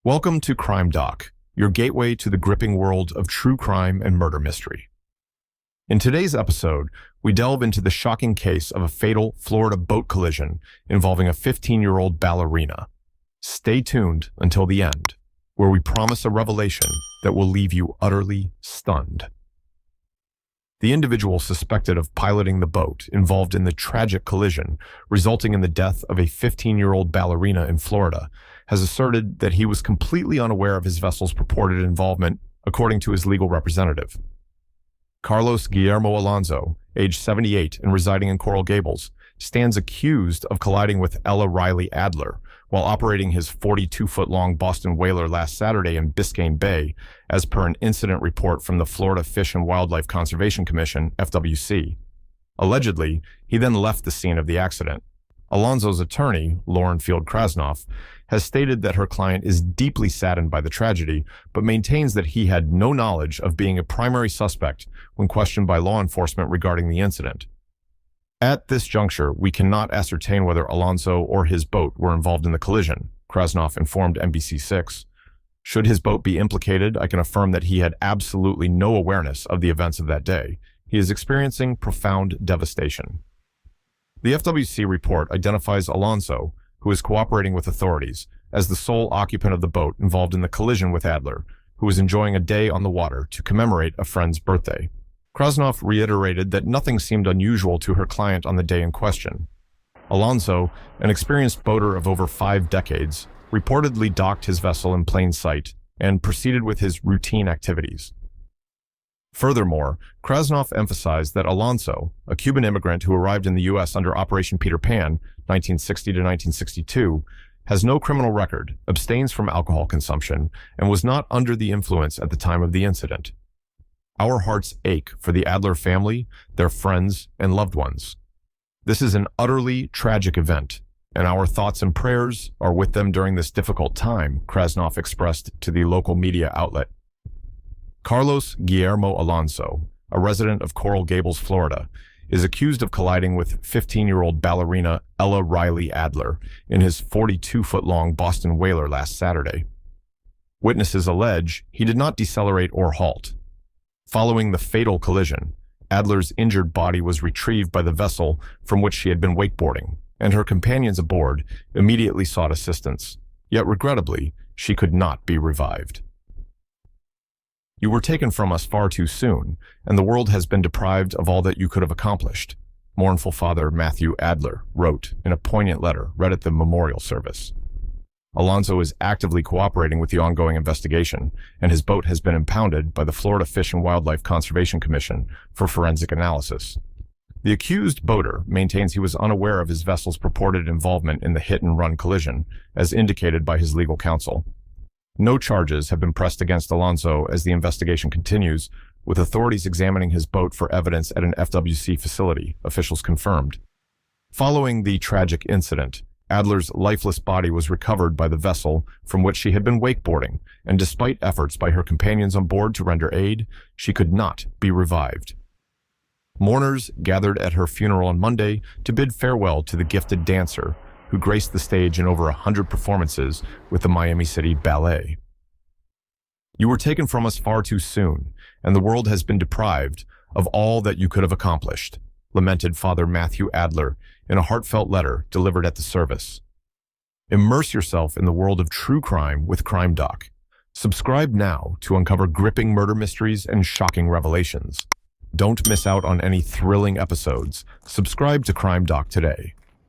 Welcome to CrimeDoc, your gateway to the gripping world of true crime and murder mystery. In today's episode, we delve into the shocking case of a fatal Florida boat collision involving a 15-year-old ballerina. Stay tuned until the end, where we promise a revelation that will leave you utterly stunned. The individual suspected of piloting the boat involved in the tragic collision resulting in the death of a 15-year-old ballerina in Florida has asserted that he was completely unaware of his vessel's purported involvement, according to his legal representative. Carlos Guillermo Alonso, age 78 and residing in Coral Gables, stands accused of colliding with Ella Adler while operating his 42-foot-long Boston whaler last Saturday in Biscayne Bay, as per an incident report from the Florida Fish and Wildlife Conservation Commission, FWC. Allegedly, he then left the scene of the accident. Alonso's attorney, Lauren Field Krasnoff, has stated that her client is deeply saddened by the tragedy, but maintains that he had no knowledge of being a primary suspect when questioned by law enforcement regarding the incident. At this juncture, we cannot ascertain whether Alonso or his boat were involved in the collision, Krasnoff informed NBC6. Should his boat be implicated, I can affirm that he had absolutely no awareness of the events of that day. He is experiencing profound devastation. The FWC report identifies Alonso, who is cooperating with authorities, as the sole occupant of the boat involved in the collision with Adler, who was enjoying a day on the water to commemorate a friend's birthday. Krasnoff reiterated that nothing seemed unusual to her client on the day in question. Alonso, an experienced boater of over 5 decades, reportedly docked his vessel in plain sight and proceeded with his routine activities. Furthermore, Krasnoff emphasized that Alonso, a Cuban immigrant who arrived in the U.S. under Operation Peter Pan, 1960 to 1962, has no criminal record, abstains from alcohol consumption, and was not under the influence at the time of the incident. Our hearts ache for the Adler family, their friends, and loved ones. This is an utterly tragic event, and our thoughts and prayers are with them during this difficult time, Krasnoff expressed to the local media outlet. Carlos Guillermo Alonso, a resident of Coral Gables, Florida, is accused of colliding with 15-year-old ballerina Ella Adler in his 42-foot-long Boston whaler last Saturday. Witnesses allege he did not decelerate or halt. Following the fatal collision, Adler's injured body was retrieved by the vessel from which she had been wakeboarding, and her companions aboard immediately sought assistance. Yet regrettably, she could not be revived. "You were taken from us far too soon, and the world has been deprived of all that you could have accomplished," mournful Father Matthew Adler wrote in a poignant letter read at the memorial service. Alonso is actively cooperating with the ongoing investigation, and his boat has been impounded by the Florida Fish and Wildlife Conservation Commission for forensic analysis. The accused boater maintains he was unaware of his vessel's purported involvement in the hit-and-run collision, as indicated by his legal counsel. No charges have been pressed against Alonso as the investigation continues, with authorities examining his boat for evidence at an FWC facility, officials confirmed. Following the tragic incident, Adler's lifeless body was recovered by the vessel from which she had been wakeboarding, and despite efforts by her companions on board to render aid, she could not be revived. Mourners gathered at her funeral on Monday to bid farewell to the gifted dancer, who graced the stage in over 100 performances with the Miami City Ballet. "You were taken from us far too soon, and the world has been deprived of all that you could have accomplished," lamented Father Matthew Adler in a heartfelt letter delivered at the service. Immerse yourself in the world of true crime with CrimeDoc. Subscribe now to uncover gripping murder mysteries and shocking revelations. Don't miss out on any thrilling episodes. Subscribe to CrimeDoc today.